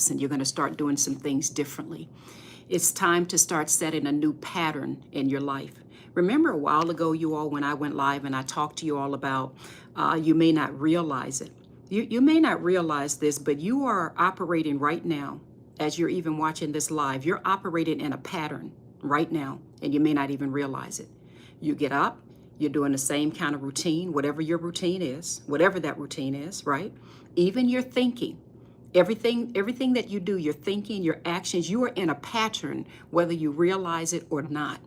and you're going to start doing some things differently. It's time to start setting a new pattern in your life. Remember a while ago, you all, when I went live and I talked to you all about, you may not realize it. You may not realize this, but you are operating right now, as you're even watching this live, you're operating in a pattern right now, and you may not even realize it. You get up, you're doing the same kind of routine, whatever your routine is, whatever that routine is, right? Even your thinking. Everything that you do, your thinking, your actions, you are in a pattern, whether you realize it or not.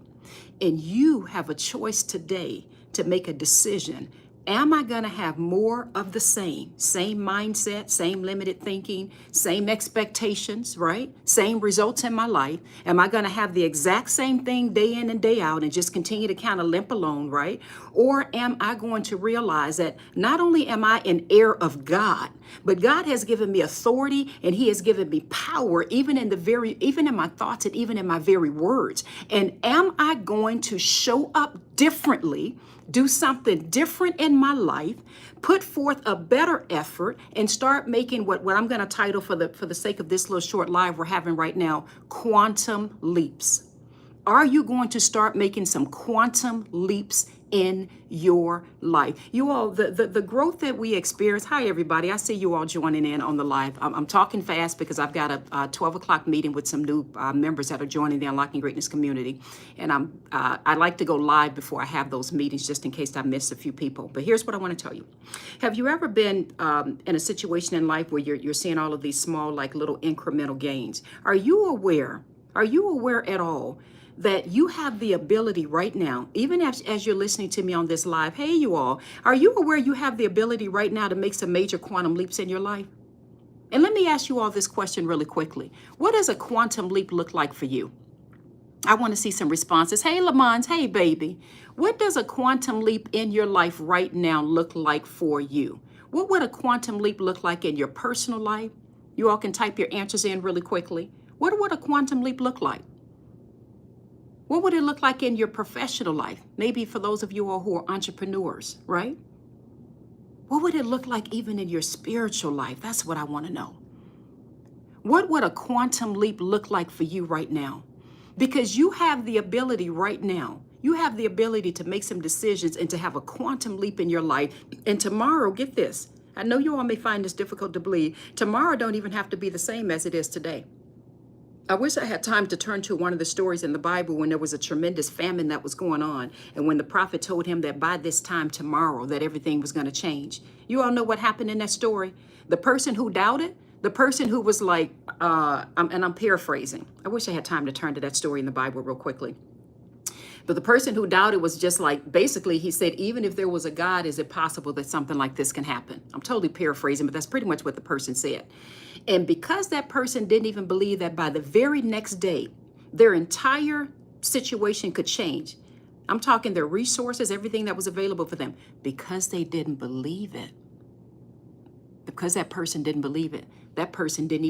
And you have a choice today to make a decision. Am I going to have more of the same mindset, same limited thinking, same expectations, right? Same results in my life? Am I going to have the exact same thing day in and day out and just continue to kind of limp along, right? Or am I going to realize that not only am I an heir of God, but God has given me authority and he has given me power, even in my thoughts and even in my very words. And am I going to show up differently, do something different in my life, put forth a better effort, and start making what I'm going to title, for the sake of this little short live we're having right now, quantum leaps? Are you going to start making some quantum leaps in your life? You all, the growth that we experience. Hi, everybody. I see you all joining in on the live. I'm talking fast because I've got a 12 o'clock meeting with some new members that are joining the Unlocking Greatness community. And I like to go live before I have those meetings just in case I miss a few people. But here's what I want to tell you. Have you ever been in a situation in life where you're seeing all of these small, like little incremental gains? Are you aware at all that you have the ability right now, even as you're listening to me on this live? Hey, you all, are you aware you have the ability right now to make some major quantum leaps in your life? And let me ask you all this question really quickly. What does a quantum leap look like for you? I want to see some responses. Hey, Lamont. Hey, baby. What does a quantum leap in your life right now look like for you? What would a quantum leap look like in your personal life? You all can type your answers in really quickly. What would a quantum leap look like? What would it look like in your professional life? Maybe for those of you all who are entrepreneurs, right? What would it look like even in your spiritual life? That's what I want to know. What would a quantum leap look like for you right now? Because you have the ability right now. You have the ability to make some decisions and to have a quantum leap in your life. And tomorrow, get this. I know you all may find this difficult to believe. Tomorrow don't even have to be the same as it is today. I wish I had time to turn to one of the stories in the Bible when there was a tremendous famine that was going on, and when the prophet told him that by this time tomorrow that everything was going to change. You all know what happened in that story. The person who doubted, the person who was like, and I'm paraphrasing. I wish I had time to turn to that story in the Bible real quickly. But the person who doubted was just like, basically, he said, even if there was a God, is it possible that something like this can happen? I'm totally paraphrasing, but that's pretty much what the person said. And because that person didn't even believe that by the very next day, their entire situation could change. I'm talking their resources, everything that was available for them, because they didn't believe it. Because that person didn't believe it, that person didn't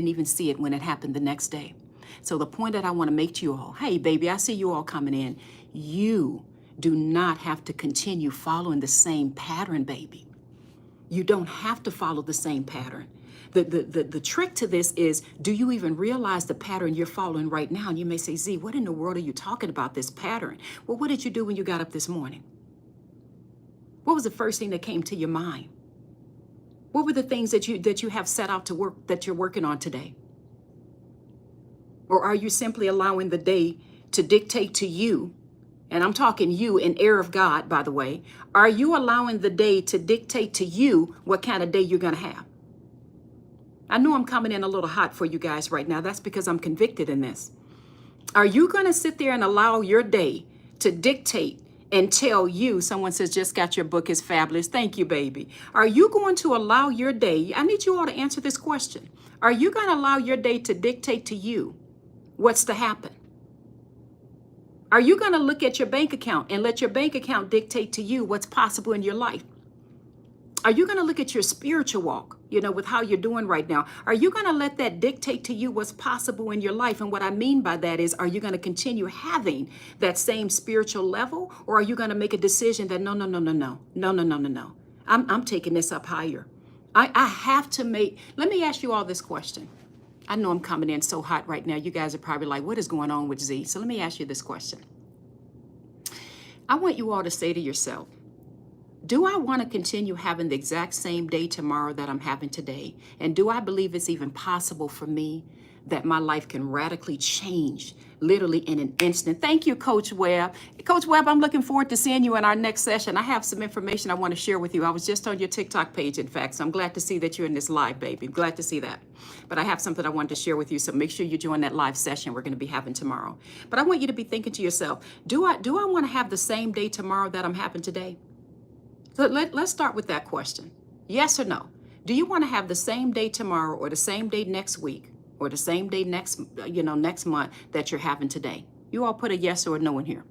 even see it when it happened the next day. So the point that I want to make to you all, hey, baby, I see you all coming in. You do not have to continue following the same pattern, baby. You don't have to follow the same pattern. The trick to this is, do you even realize the pattern you're following right now? And you may say, Z, what in the world are you talking about, this pattern? Well, what did you do when you got up this morning? What was the first thing that came to your mind? What were the things that you have set out to work, that you're working on today? Or are you simply allowing the day to dictate to you? And I'm talking you, an heir of God, by the way. Are you allowing the day to dictate to you what kind of day you're going to have? I know I'm coming in a little hot for you guys right now. That's because I'm convicted in this. Are you going to sit there and allow your day to dictate and tell you? Someone says, just got your book, is fabulous. Thank you, baby. Are you going to allow your day? I need you all to answer this question. Are you going to allow your day to dictate to you what's to happen? Are you going to look at your bank account and let your bank account dictate to you what's possible in your life? Are you going to look at your spiritual walk, with how you're doing right now? Are you going to let that dictate to you what's possible in your life? And what I mean by that is, are you going to continue having that same spiritual level? Or are you going to make a decision that, no. I'm taking this up higher. I have to make, let me ask you all this question. I know I'm coming in so hot right now. You guys are probably like, what is going on with Z? So let me ask you this question. I want you all to say to yourself, do I want to continue having the exact same day tomorrow that I'm having today? And do I believe it's even possible for me that my life can radically change literally in an instant? Thank you, Coach Webb. Coach Webb, I'm looking forward to seeing you in our next session. I have some information I want to share with you. I was just on your TikTok page, in fact, so I'm glad to see that you're in this live, baby. Glad to see that. But I have something I wanted to share with you, so make sure you join that live session we're going to be having tomorrow. But I want you to be thinking to yourself, do I want to have the same day tomorrow that I'm having today? So let's start with that question. Yes or no? Do you want to have the same day tomorrow or the same day next week or the same day next month that you're having today? You all put a yes or a no in here.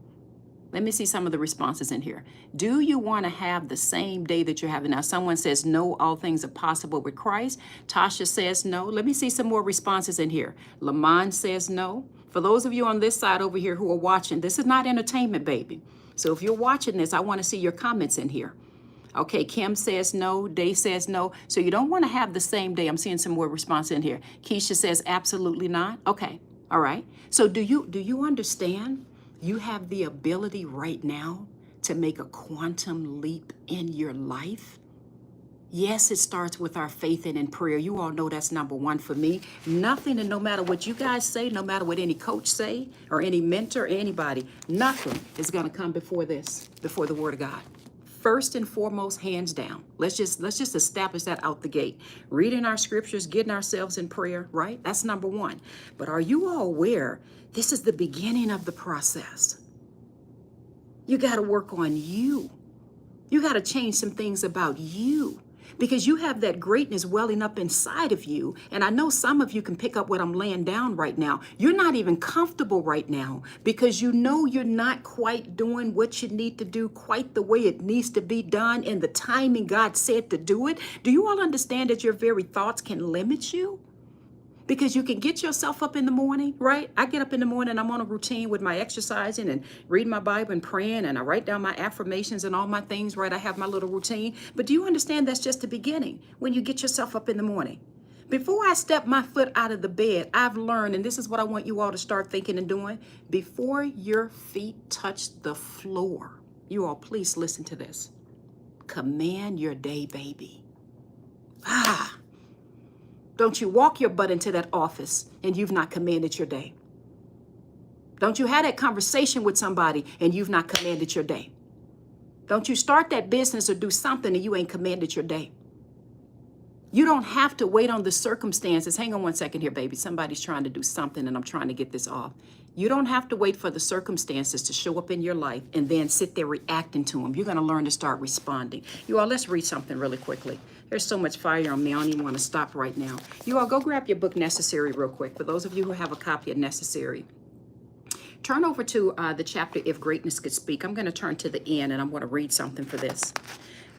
Let me see some of the responses in here. Do you want to have the same day that you're having now? Someone says no, all things are possible with Christ. Tasha says no. Let me see some more responses in here. Lamont says no. For those of you on this side over here who are watching, this is not entertainment, baby. So if you're watching this, I want to see your comments in here. Okay, Kim says no, Day says no. So you don't want to have the same day. I'm seeing some more response in here. Keisha says absolutely not. Okay, all right. So do you understand you have the ability right now to make a quantum leap in your life? Yes, it starts with our faith and in prayer. You all know that's number one for me. Nothing, and no matter what you guys say, no matter what any coach say or any mentor or anybody, nothing is going to come before this, before the word of God. First and foremost, hands down. Let's just establish that out the gate. Reading our scriptures, getting ourselves in prayer, right? That's number one. But are you all aware this is the beginning of the process? You got to work on you. You got to change some things about you, because you have that greatness welling up inside of you. And I know some of you can pick up what I'm laying down right now. You're not even comfortable right now because you know you're not quite doing what you need to do quite the way it needs to be done in the timing God said to do it. Do you all understand that your very thoughts can limit you? Because you can get yourself up in the morning, right? I get up in the morning, I'm on a routine with my exercising and reading my Bible and praying, and I write down my affirmations and all my things, right? I have my little routine. But do you understand that's just the beginning when you get yourself up in the morning? Before I step my foot out of the bed, I've learned, and this is what I want you all to start thinking and doing, before your feet touch the floor, you all please listen to this. Command your day, baby. Don't you walk your butt into that office and you've not commanded your day. Don't you have that conversation with somebody and you've not commanded your day. Don't you start that business or do something and you ain't commanded your day. You don't have to wait on the circumstances. Hang on one second here, baby. Somebody's trying to do something and I'm trying to get this off. You don't have to wait for the circumstances to show up in your life and then sit there reacting to them. You're going to learn to start responding. You all, let's read something really quickly. There's so much fire on me, I don't even want to stop right now. You all, go grab your book, Necessary, real quick. For those of you who have a copy of Necessary, turn over to the chapter, If Greatness Could Speak. I'm going to turn to the end and I'm going to read something for this.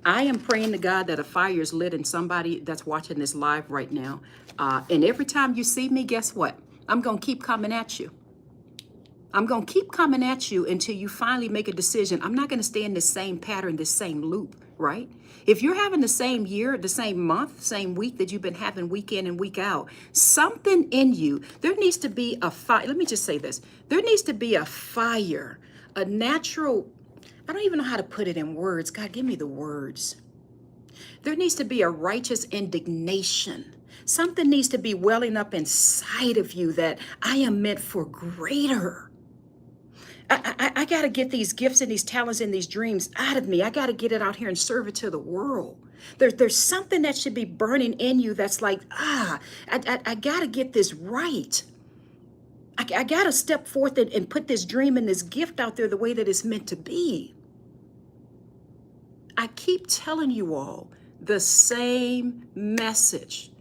I am praying to God that a fire is lit in somebody that's watching this live right now. And every time you see me, guess what? I'm going to keep coming at you. I'm going to keep coming at you until you finally make a decision. I'm not going to stay in this same pattern, this same loop, right? If you're having the same year, the same month, same week that you've been having week in and week out, something in you, there needs to be a fire. Let me just say this. There needs to be a fire, a natural, I don't even know how to put it in words. God, give me the words. There needs to be a righteous indignation. Something needs to be welling up inside of you that I am meant for greater. I got to get these gifts and these talents and these dreams out of me. I got to get it out here and serve it to the world. There's something that should be burning in you that's like, I got to get this right. I got to step forth and put this dream and this gift out there the way that it's meant to be. I keep telling you all the same message.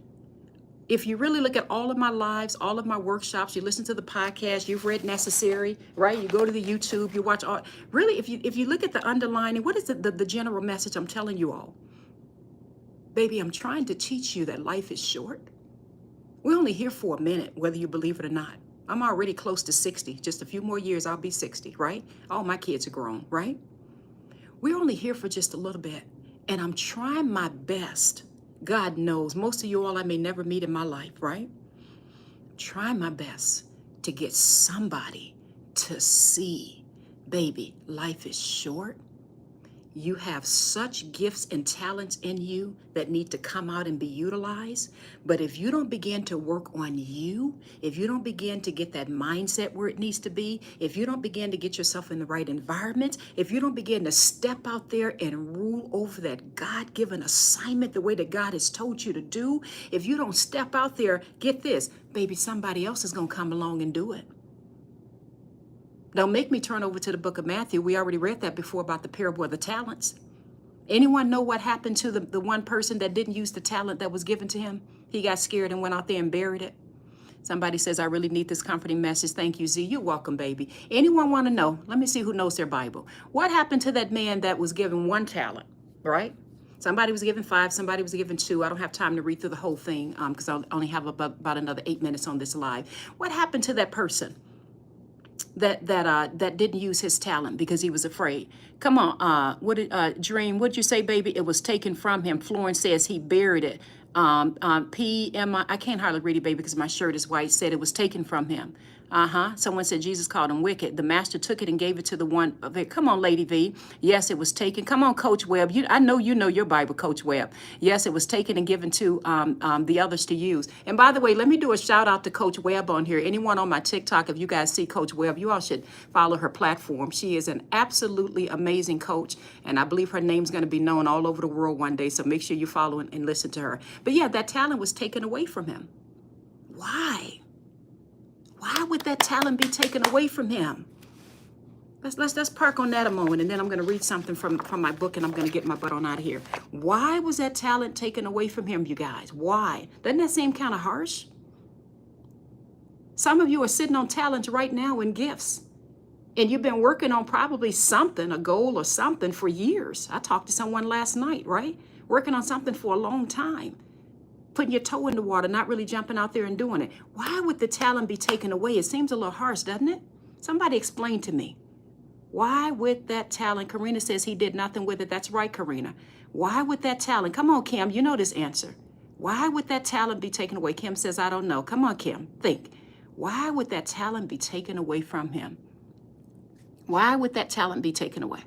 If you really look at all of my lives, all of my workshops, you listen to the podcast, you've read Necessary, right? You go to the YouTube, you watch all. Really, if you look at the underlining, what is the general message I'm telling you all? Baby, I'm trying to teach you that life is short. We're only here for a minute, whether you believe it or not. I'm already close to 60. Just a few more years, I'll be 60, right? All my kids are grown, right? We're only here for just a little bit. And I'm trying my best. God knows, most of you all I may never meet in my life, right? try my best to get somebody to see, baby, life is short. You have such gifts and talents in you that need to come out and be utilized. But if you don't begin to work on you, if you don't begin to get that mindset where it needs to be, if you don't begin to get yourself in the right environment, if you don't begin to step out there and rule over that God-given assignment the way that God has told you to do, if you don't step out there, get this, baby, somebody else is going to come along and do it. Don't make me turn over to the book of Matthew. We already read that before about the parable of the talents. Anyone know what happened to the one person that didn't use the talent that was given to him? He got scared and went out there and buried it. Somebody says, I really need this comforting message. Thank you, Z. You're welcome, baby. Anyone want to know? Let me see who knows their Bible. What happened to that man that was given 1 talent, right? Somebody was given 5, somebody was given 2. I don't have time to read through the whole thing because I only have about another 8 minutes on this live. What happened to that person that didn't use his talent because he was afraid? Come on, Dream, what'd you say, baby? It was taken from him. Florence says he buried it. I can't hardly read it, baby, because my shirt is white. Said it was taken from him. Someone said Jesus called him wicked. The master took it and gave it to the one of it. Come on, Lady V. Yes, it was taken. Come on, Coach Webb. I know you know your Bible, Coach Webb. Yes, it was taken and given to the others to use. And by the way, let me do a shout out to Coach Webb on here. Anyone on my TikTok, if you guys see Coach Webb, you all should follow her platform. She is an absolutely amazing coach, and I believe her name's going to be known all over the world one day. So make sure you follow and listen to her. But yeah, that talent was taken away from him. Why? Why would that talent be taken away from him? Let's park on that a moment, and then I'm going to read something from my book, and I'm going to get my butt on out of here. Why was that talent taken away from him, you guys? Why? Doesn't that seem kind of harsh? Some of you are sitting on talents right now and gifts, and you've been working on probably something, a goal or something for years. I talked to someone last night, right? Working on something for a long time. Putting your toe in the water, not really jumping out there and doing it. Why would the talent be taken away? It seems a little harsh, doesn't it? Somebody explain to me. Why would that talent? Karina says he did nothing with it. That's right, Karina. Why would that talent? Come on, Kim, you know this answer. Why would that talent be taken away? Kim says, I don't know. Come on, Kim, think. Why would that talent be taken away from him? Why would that talent be taken away?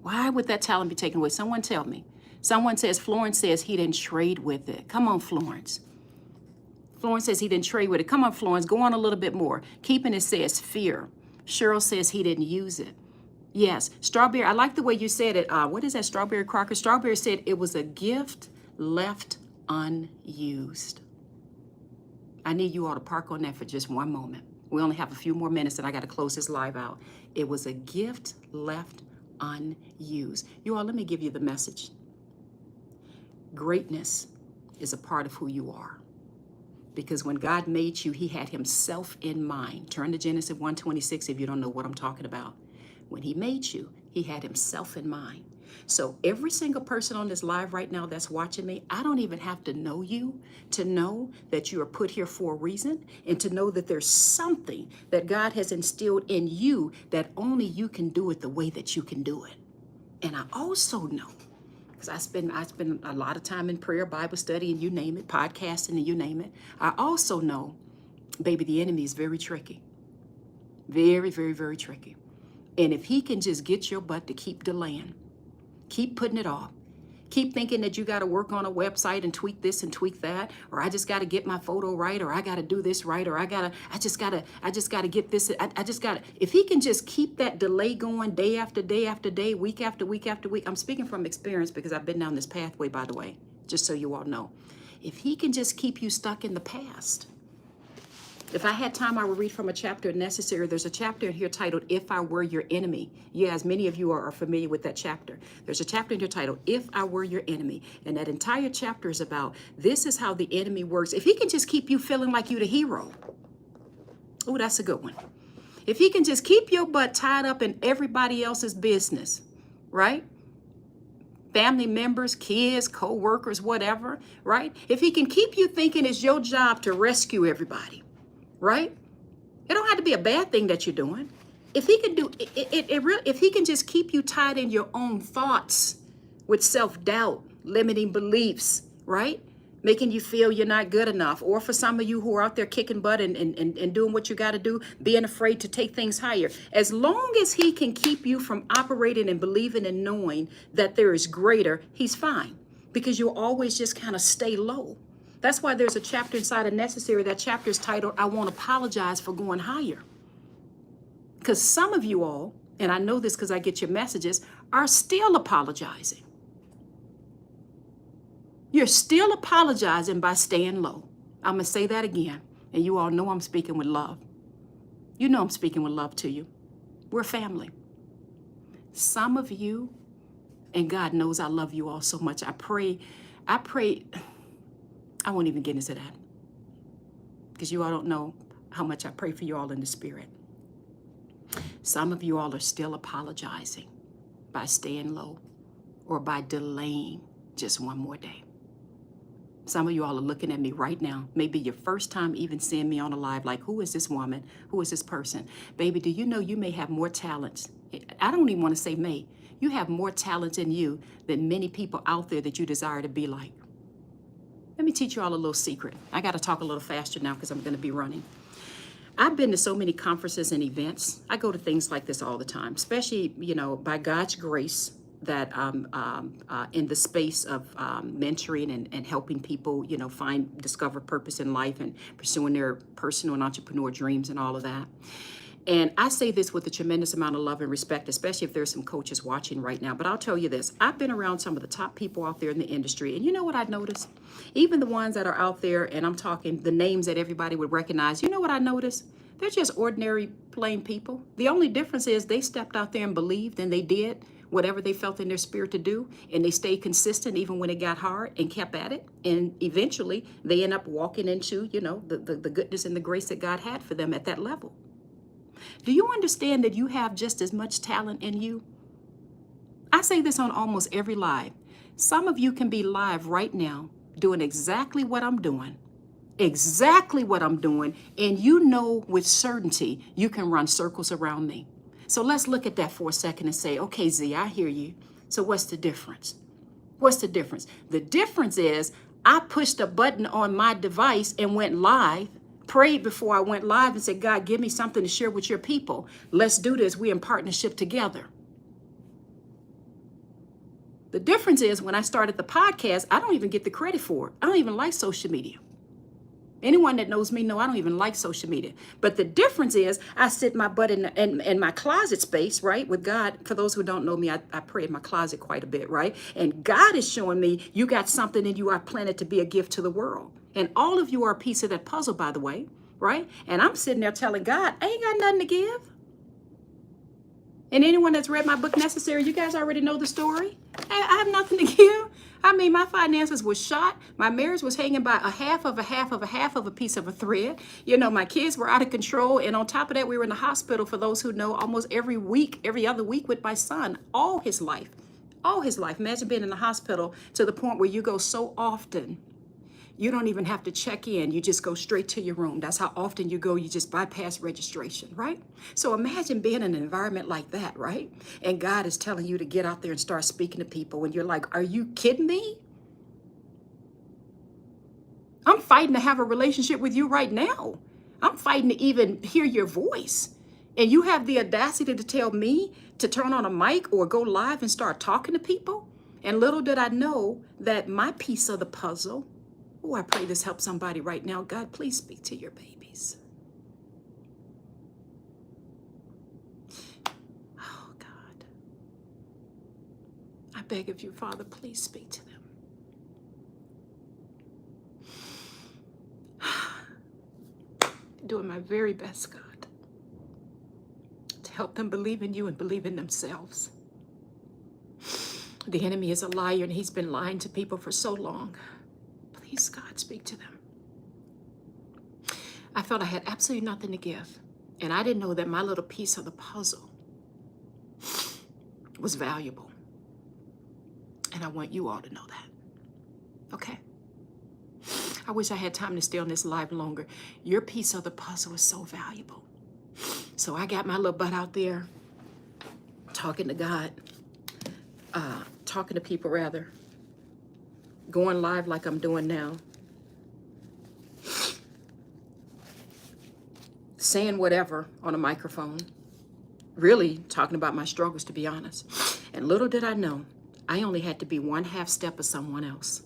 Why would that talent be taken away? Someone tell me. Someone says, Florence says he didn't trade with it. Come on, Florence. Florence says he didn't trade with it. Come on, Florence, go on a little bit more. Keeping it says fear. Cheryl says he didn't use it. Yes, Strawberry, I like the way you said it. What is that, Strawberry Crocker? Strawberry said it was a gift left unused. I need you all to park on that for just one moment. We only have a few more minutes and I got to close this live out. It was a gift left unused. You all, let me give you the message. Greatness is a part of who you are. Because when God made you, he had himself in mind. Turn to Genesis 1:26 if you don't know what I'm talking about. When he made you, he had himself in mind. So every single person on this live right now that's watching me, I don't even have to know you to know that you are put here for a reason and to know that there's something that God has instilled in you that only you can do it the way that you can do it. And I also know, because I spend a lot of time in prayer, Bible study, and you name it, podcasting, and you name it. I also know, baby, the enemy is very tricky. Very, very, very tricky. And if he can just get your butt to keep delaying, keep putting it off, keep thinking that you got to work on a website and tweak this and tweak that, or I just got to get my photo right, or I got to do this right, or I just got to get this. If he can just keep that delay going day after day after day, week after week after week. I'm speaking from experience because I've been down this pathway, by the way, just so you all know. If he can just keep you stuck in the past. If I had time, I would read from a chapter if necessary. There's a chapter in here titled, If I Were Your Enemy. Yes, many of you are familiar with that chapter. There's a chapter in here titled, If I Were Your Enemy. And that entire chapter is about, this is how the enemy works. If he can just keep you feeling like you're the hero. Oh, that's a good one. If he can just keep your butt tied up in everybody else's business, right? Family members, kids, co-workers, whatever, right? If he can keep you thinking it's your job to rescue everybody. Right? It don't have to be a bad thing that you're doing. If he can do if he can just keep you tied in your own thoughts with self-doubt, limiting beliefs, right? making you feel you're not good enough, or for some of you who are out there kicking butt and doing what you got to do, being afraid to take things higher. As long as he can keep you from operating and believing and knowing that there is greater, he's fine, because you'll always just kind of stay low. That's why there's a chapter inside of Necessary. That chapter is titled, I Won't Apologize for Going Higher. Because some of you all, and I know this because I get your messages, are still apologizing. You're still apologizing by staying low. I'm going to say that again. And you all know I'm speaking with love. You know I'm speaking with love to you. We're family. Some of you, and God knows I love you all so much. I pray, I won't even get into that, because you all don't know how much I pray for you all in the spirit. Some of you all are still apologizing by staying low or by delaying just one more day. Some of you all are looking at me right now, maybe your first time even seeing me on a live, like, who is this woman? Who is this person? Baby, do you know you may have more talents? I don't even want to say may. You have more talents in you than many people out there that you desire to be like. Let me teach you all a little secret. I got to talk a little faster now because I'm going to be running. I've been to so many conferences and events. I go to things like this all the time, especially, by God's grace, that in the space of mentoring and helping people, discover purpose in life and pursuing their personal and entrepreneur dreams and all of that. And I say this with a tremendous amount of love and respect, especially if there's some coaches watching right now. But I'll tell you this, I've been around some of the top people out there in the industry. And you know what I noticed? Even the ones that are out there, and I'm talking the names that everybody would recognize, you know what I noticed? They're just ordinary, plain people. The only difference is they stepped out there and believed, and they did whatever they felt in their spirit to do, and they stayed consistent even when it got hard and kept at it. And eventually they end up walking into, the goodness and the grace that God had for them at that level. Do you understand that you have just as much talent in you? I say this on almost every live. Some of you can be live right now doing exactly what I'm doing, and you know with certainty you can run circles around me. So let's look at that for a second and say, okay, Z, I hear you. So what's the difference? What's the difference? The difference is I pushed a button on my device and went live, prayed before I went live and said, God, give me something to share with your people. Let's do this. We're in partnership together. The difference is when I started the podcast, I don't even get the credit for it. I don't even like social media. Anyone that knows me know I don't even like social media. But the difference is I sit my butt in my closet space, right, with God. For those who don't know me, I pray in my closet quite a bit, right? And God is showing me you got something in you I planted to be a gift to the world. And all of you are a piece of that puzzle, by the way, right? And I'm sitting there telling God, I ain't got nothing to give. And anyone that's read my book, Necessary, you guys already know the story. I have nothing to give. I mean, my finances was shot. My marriage was hanging by a half of a piece of a thread. My kids were out of control. And on top of that, we were in the hospital, for those who know, almost every other week with my son, all his life. Imagine being in the hospital to the point where you go so often, you don't even have to check in. You just go straight to your room. That's how often you go. You just bypass registration, right? So imagine being in an environment like that, right? And God is telling you to get out there and start speaking to people. And you're like, are you kidding me? I'm fighting to have a relationship with you right now. I'm fighting to even hear your voice. And you have the audacity to tell me to turn on a mic or go live and start talking to people? And little did I know that my piece of the puzzle, oh, I pray this helps somebody right now. God, please speak to your babies. Oh, God. I beg of you, Father, please speak to them. Doing my very best, God, to help them believe in you and believe in themselves. The enemy is a liar, and he's been lying to people for so long. Please, God, speak to them. I felt I had absolutely nothing to give. And I didn't know that my little piece of the puzzle was valuable. And I want you all to know that. Okay? I wish I had time to stay on this live longer. Your piece of the puzzle is so valuable. So I got my little butt out there, talking to God, talking to people rather, going live like I'm doing now, saying whatever on a microphone, really talking about my struggles, to be honest. And little did I know, I only had to be one half step of someone else.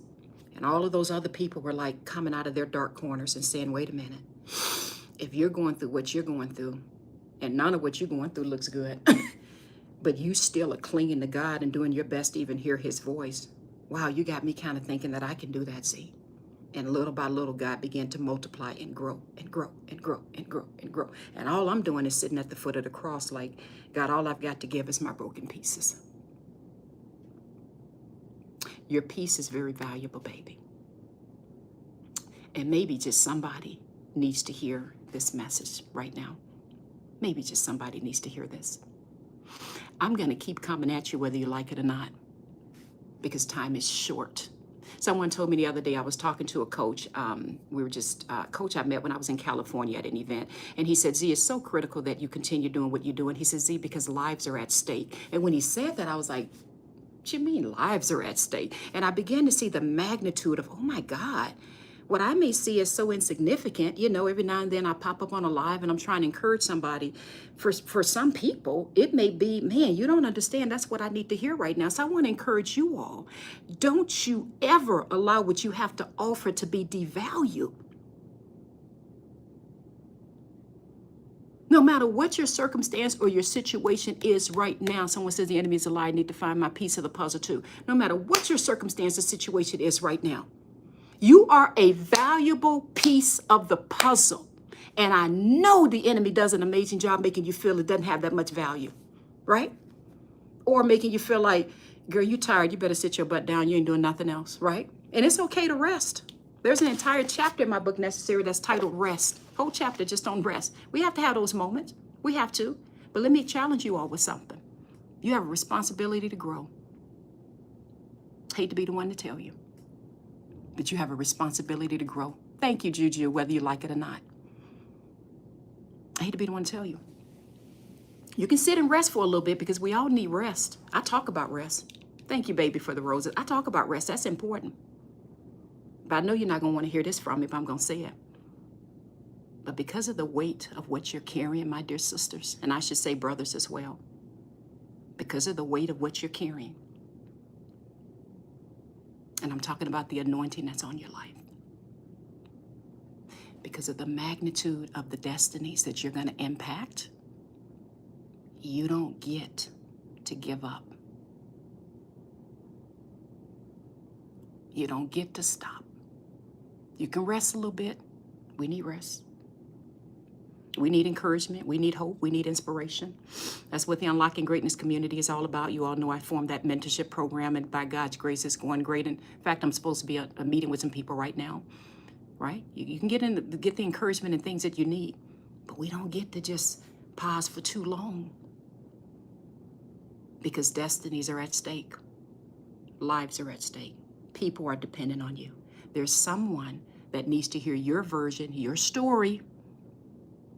And all of those other people were like coming out of their dark corners and saying, wait a minute, if you're going through what you're going through, and none of what you're going through looks good, but you still are clinging to God and doing your best to even hear his voice. Wow, you got me kind of thinking that I can do that, see? And little by little, God began to multiply and grow and grow and grow and grow and grow. And all I'm doing is sitting at the foot of the cross like, God, all I've got to give is my broken pieces. Your piece is very valuable, baby. And maybe just somebody needs to hear this message right now. Maybe just somebody needs to hear this. I'm going to keep coming at you whether you like it or not, because time is short. Someone told me the other day, I was talking to a coach. We were just, coach I met when I was in California at an event. And he said, Z, it's so critical that you continue doing what you're doing. He said, Z, because lives are at stake. And when he said that, I was like, what you mean lives are at stake? And I began to see the magnitude of, oh my God, what I may see as so insignificant, you know, every now and then I pop up on a live and I'm trying to encourage somebody. For some people, it may be, man, you don't understand. That's what I need to hear right now. So I want to encourage you all. Don't you ever allow what you have to offer to be devalued. No matter what your circumstance or your situation is right now, someone says the enemy is a lie, I need to find my piece of the puzzle too. No matter what your circumstance or situation is right now, you are a valuable piece of the puzzle. And I know the enemy does an amazing job making you feel it doesn't have that much value, right? Or making you feel like, girl, you tired, you better sit your butt down, you ain't doing nothing else, right? And it's okay to rest. There's an entire chapter in my book, Necessary, that's titled Rest. Whole chapter just on rest. We have to have those moments. We have to. But let me challenge you all with something. You have a responsibility to grow. Hate to be the one to tell you, but you have a responsibility to grow. Thank you, Juju, whether you like it or not. I hate to be the one to tell you. You can sit and rest for a little bit because we all need rest. I talk about rest. Thank you, baby, for the roses. I talk about rest. That's important. But I know you're not going to want to hear this from me, but I'm going to say it. But because of the weight of what you're carrying, my dear sisters, and I should say brothers as well, because of the weight of what you're carrying, and I'm talking about the anointing that's on your life, because of the magnitude of the destinies that you're going to impact, you don't get to give up. You don't get to stop. You can rest a little bit. We need rest. We need encouragement. We need hope. We need inspiration. That's what the Unlocking Greatness community is all about. You all know I formed that mentorship program, and by God's grace, it's going great. In fact, I'm supposed to be at a meeting with some people right now, right? You can get the encouragement and things that you need, but we don't get to just pause for too long because destinies are at stake. Lives are at stake. People are dependent on you. There's someone that needs to hear your version, your story,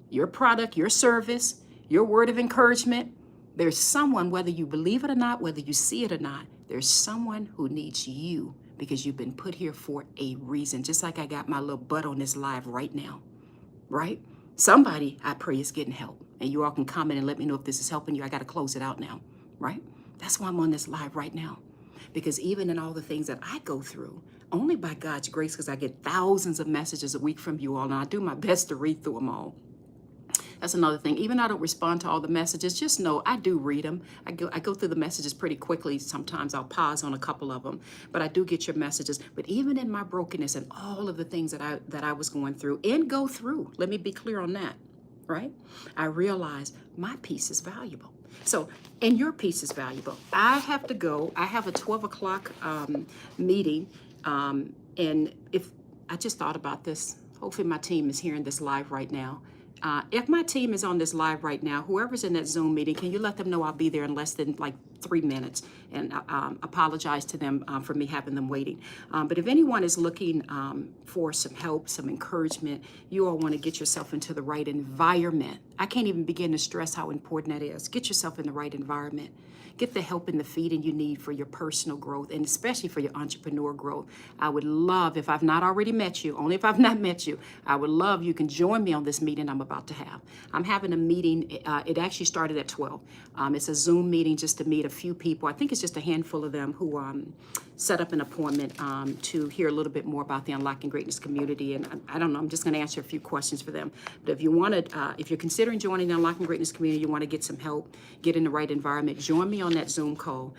your product, your service, your word of encouragement. There's someone, whether you believe it or not, whether you see it or not, there's someone who needs you because you've been put here for a reason. Just like I got my little butt on this live right now, right? Somebody, I pray, is getting help. And you all can comment and let me know if this is helping you. I got to close it out now, right? That's why I'm on this live right now. Because even in all the things that I go through, only by God's grace, because I get thousands of messages a week from you all, and I do my best to read through them all. That's another thing. Even I don't respond to all the messages, just know I do read them. I go through the messages pretty quickly. Sometimes I'll pause on a couple of them, but I do get your messages. But even in my brokenness and all of the things that I was going through and go through, let me be clear on that, right? I realize my piece is valuable. So, and your piece is valuable. I have to go. I have a 12 o'clock meeting. And if I just thought about this, hopefully my team is hearing this live right now. If my team is on this live right now, whoever's in that Zoom meeting, can you let them know I'll be there in less than like 3 minutes, and apologize to them for me having them waiting. But if anyone is looking for some help, some encouragement, you all want to get yourself into the right environment. I can't even begin to stress how important that is. Get yourself in the right environment. Get the help and the feeding you need for your personal growth, and especially for your entrepreneur growth. I would love, if I've not already met you, only if I've not met you, I would love you can join me on this meeting I'm about to have. I'm having a meeting. It actually started at 12. It's a Zoom meeting just to meet a few people. I think it's just a handful of them who set up an appointment to hear a little bit more about the Unlocking Greatness community. And I don't know, I'm just going to answer a few questions for them. But if you want to, if you're considering joining the Unlocking Greatness community, you want to get some help, get in the right environment, join me on that Zoom call.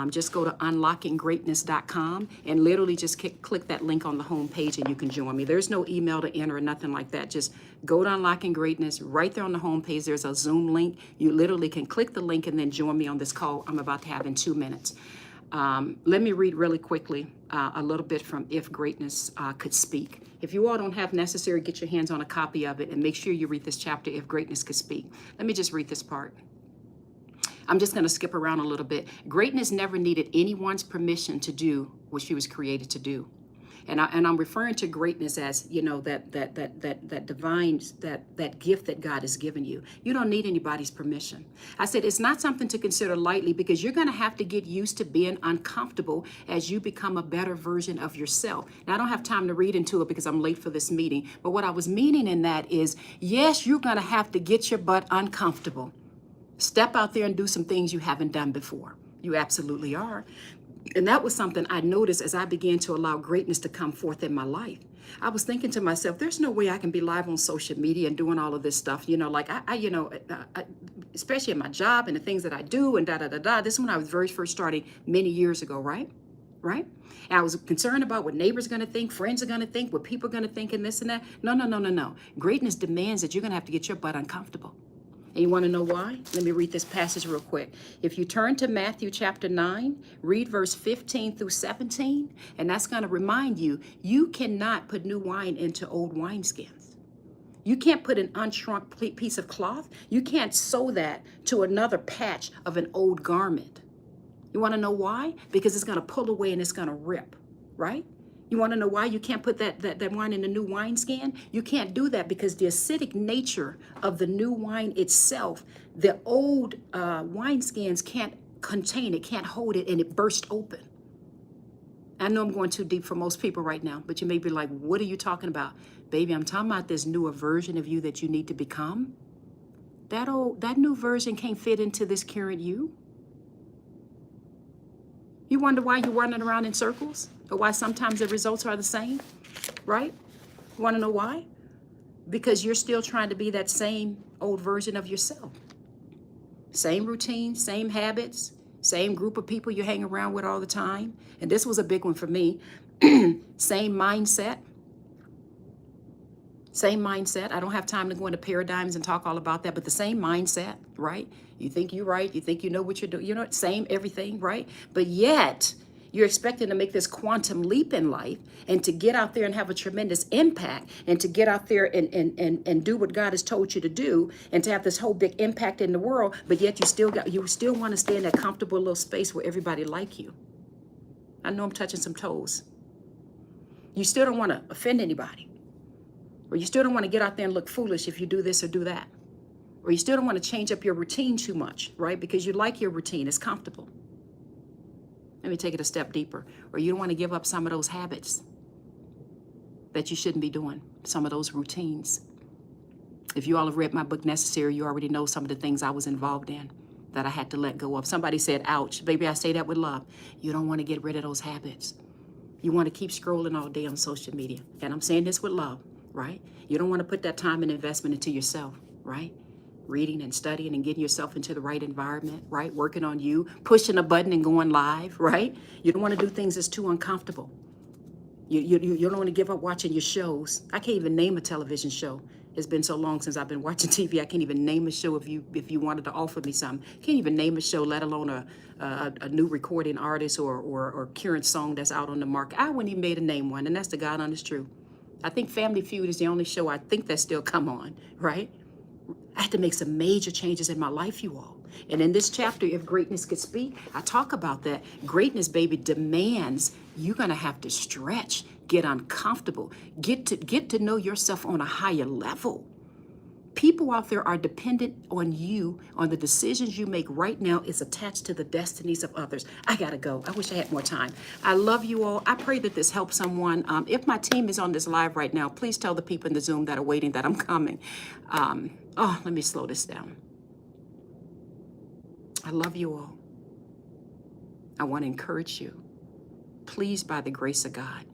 Just go to unlockinggreatness.com and literally just click that link on the home page and you can join me. There's no email to enter or nothing like that. Just go to Unlocking Greatness. Right there on the home page, there's a Zoom link. You literally can click the link and then join me on this call I'm about to have in 2 minutes. Let me read really quickly a little bit from If Greatness Could Speak. If you all don't have necessary, get your hands on a copy of it and make sure you read this chapter, If Greatness Could Speak. Let me just read this part. I'm just going to skip around a little bit. Greatness never needed anyone's permission to do what she was created to do. And I'm referring to greatness as, you know, that divine, that gift that God has given you. You don't need anybody's permission. I said it's not something to consider lightly, because you're going to have to get used to being uncomfortable as you become a better version of yourself. Now, I don't have time to read into it because I'm late for this meeting. But what I was meaning in that is, yes, you're going to have to get your butt uncomfortable. Step out there and do some things you haven't done before. You absolutely are. And that was something I noticed as I began to allow greatness to come forth in my life. I was thinking to myself, there's no way I can be live on social media and doing all of this stuff. You know, like especially in my job and the things that I do and This is when I was very first starting many years ago, right? And I was concerned about what neighbors are going to think, friends are going to think, what people are going to think, and this and that. No. Greatness demands that you're going to have to get your butt uncomfortable. And you want to know why? Let me read this passage real quick. If you turn to Matthew chapter 9, read verse 15 through 17, and that's going to remind you, you cannot put new wine into old wineskins. You can't put an unshrunk piece of cloth. You can't sew that to another patch of an old garment. You want to know why? Because it's going to pull away and it's going to rip, right? You want to know why you can't put that wine in a new wineskin? You can't do that because the acidic nature of the new wine itself, the old wineskins can't contain it, can't hold it, and it bursts open. I know I'm going too deep for most people right now, but you may be like, what are you talking about? Baby, I'm talking about this newer version of you that you need to become. That new version can't fit into this current you. You wonder why you're running around in circles? Or why sometimes the results are the same, right? You want to know why? Because you're still trying to be that same old version of yourself. Same routine, same habits, same group of people you hang around with all the time. And this was a big one for me. Same mindset. Same mindset. I don't have time to go into paradigms and talk all about that, but the same mindset, right? You think you're right. You think you know what you're doing. You know, same everything, right? But yet, you're expecting to make this quantum leap in life and to get out there and have a tremendous impact and to get out there and do what God has told you to do and to have this whole big impact in the world, but yet you still want to stay in that comfortable little space where everybody like you. I know I'm touching some toes. You still don't want to offend anybody. Or you still don't want to get out there and look foolish if you do this or do that. Or you still don't want to change up your routine too much, right? Because you like your routine, it's comfortable. Let me take it a step deeper. Or you don't want to give up some of those habits that you shouldn't be doing, some of those routines. If you all have read my book, Necessary, you already know some of the things I was involved in that I had to let go of. Somebody said, ouch. Baby, I say that with love. You don't want to get rid of those habits. You want to keep scrolling all day on social media. And I'm saying this with love, right? You don't want to put that time and investment into yourself, right? Reading and studying and getting yourself into the right environment, right? Working on you, pushing a button and going live, right? You don't want to do things that's too uncomfortable. You don't want to give up watching your shows. I can't even name a television show. It's been so long since I've been watching TV. I can't even name a show if you wanted to offer me some. Can't even name a show, let alone a new recording artist or current song that's out on the market. I wouldn't even be able to name one, and that's the God honest truth. I think Family Feud is the only show I think that still come on, right? I had to make some major changes in my life, you all. And in this chapter, If Greatness Could Speak, I talk about that. Greatness, baby, demands you're going to have to stretch, get uncomfortable, get to know yourself on a higher level. People out there are dependent on you, on the decisions you make right now is attached to the destinies of others. I gotta go. I wish I had more time. I love you all. I pray that this helps someone. If my team is on this live right now, please tell the people in the Zoom that are waiting that I'm coming. Let me slow this down. I love you all. I want to encourage you. Please, by the grace of God,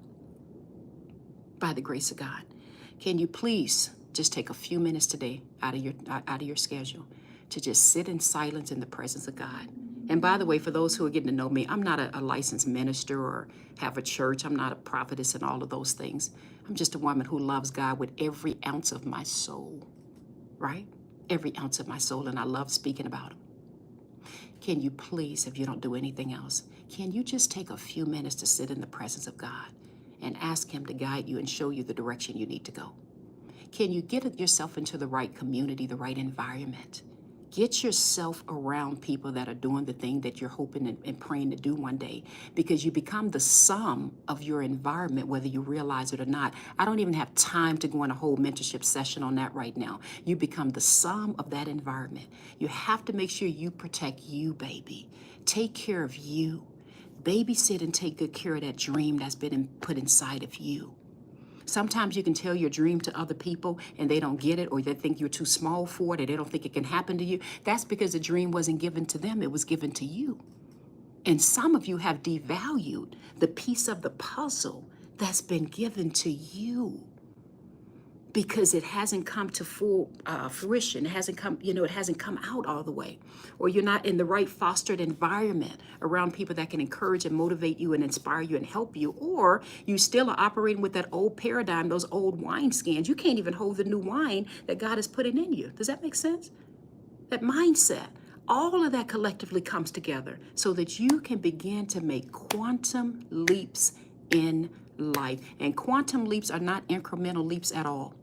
can you please just take a few minutes today out of your schedule to just sit in silence in the presence of God. And by the way, for those who are getting to know me, I'm not a licensed minister or have a church. I'm not a prophetess and all of those things. I'm just a woman who loves God with every ounce of my soul, right? Every ounce of my soul, and I love speaking about Him. Can you please, if you don't do anything else, can you just take a few minutes to sit in the presence of God and ask Him to guide you and show you the direction you need to go? Can you get yourself into the right community, the right environment? Get yourself around people that are doing the thing that you're hoping and praying to do one day, because you become the sum of your environment, whether you realize it or not. I don't even have time to go on a whole mentorship session on that right now. You become the sum of that environment. You have to make sure you protect you, baby. Take care of you. Babysit and take good care of that dream that's been put inside of you. Sometimes you can tell your dream to other people and they don't get it, or they think you're too small for it, or they don't think it can happen to you. That's because the dream wasn't given to them, it was given to you. And some of you have devalued the piece of the puzzle that's been given to you, because it hasn't come to full fruition. It hasn't come out all the way. Or you're not in the right fostered environment around people that can encourage and motivate you and inspire you and help you. Or you still are operating with that old paradigm, those old wine skins. You can't even hold the new wine that God is putting in you. Does that make sense? That mindset. All of that collectively comes together so that you can begin to make quantum leaps in life. And quantum leaps are not incremental leaps at all.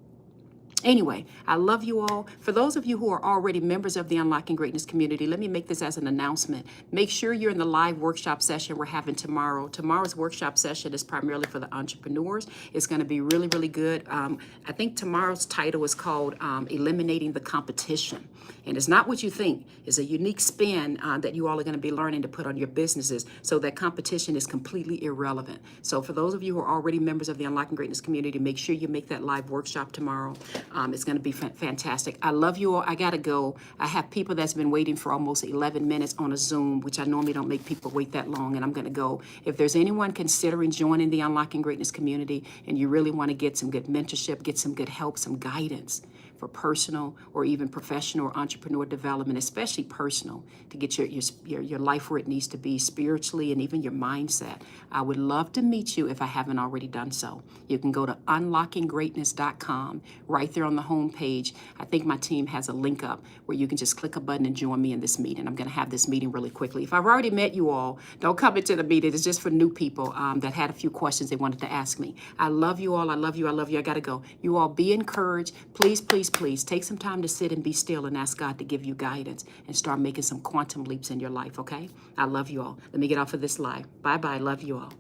Anyway, I love you all. For those of you who are already members of the Unlocking Greatness community, let me make this as an announcement. Make sure you're in the live workshop session we're having tomorrow. Tomorrow's workshop session is primarily for the entrepreneurs. It's going to be really, really good. I think tomorrow's title is called Eliminating the Competition. And it's not what you think. It's a unique spin that you all are going to be learning to put on your businesses, so that competition is completely irrelevant. So for those of you who are already members of the Unlocking Greatness community, make sure you make that live workshop tomorrow. It's going to be fantastic. I love you all. I got to go. I have people that's been waiting for almost 11 minutes on a Zoom, which I normally don't make people wait that long, and I'm going to go. If there's anyone considering joining the Unlocking Greatness community and you really want to get some good mentorship, get some good help, some guidance for personal or even professional or entrepreneur development, especially personal, to get your life where it needs to be spiritually and even your mindset, I would love to meet you if I haven't already done so. You can go to unlockinggreatness.com. Right there on the home page, I think my team has a link up where you can just click a button and join me in this meeting. I'm going to have this meeting really quickly. If I've already met you all, don't come into the meeting. It's just for new people that had a few questions they wanted to ask me. I love you all. I love you. I love you. I got to go. You all be encouraged. Please, please, please take some time to sit and be still and ask God to give you guidance and start making some quantum leaps in your life, okay? I love you all. Let me get off of this live. Bye-bye. Love you all.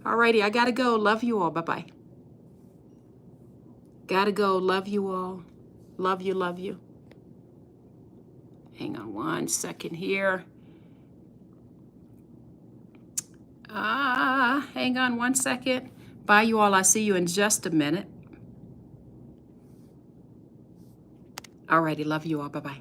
All righty. I got to go. Love you all. Bye-bye. Gotta go. Love you all. Love you, love you. Hang on one second here. Hang on one second. Bye, you all. I'll see you in just a minute. All righty. Love you all. Bye-bye.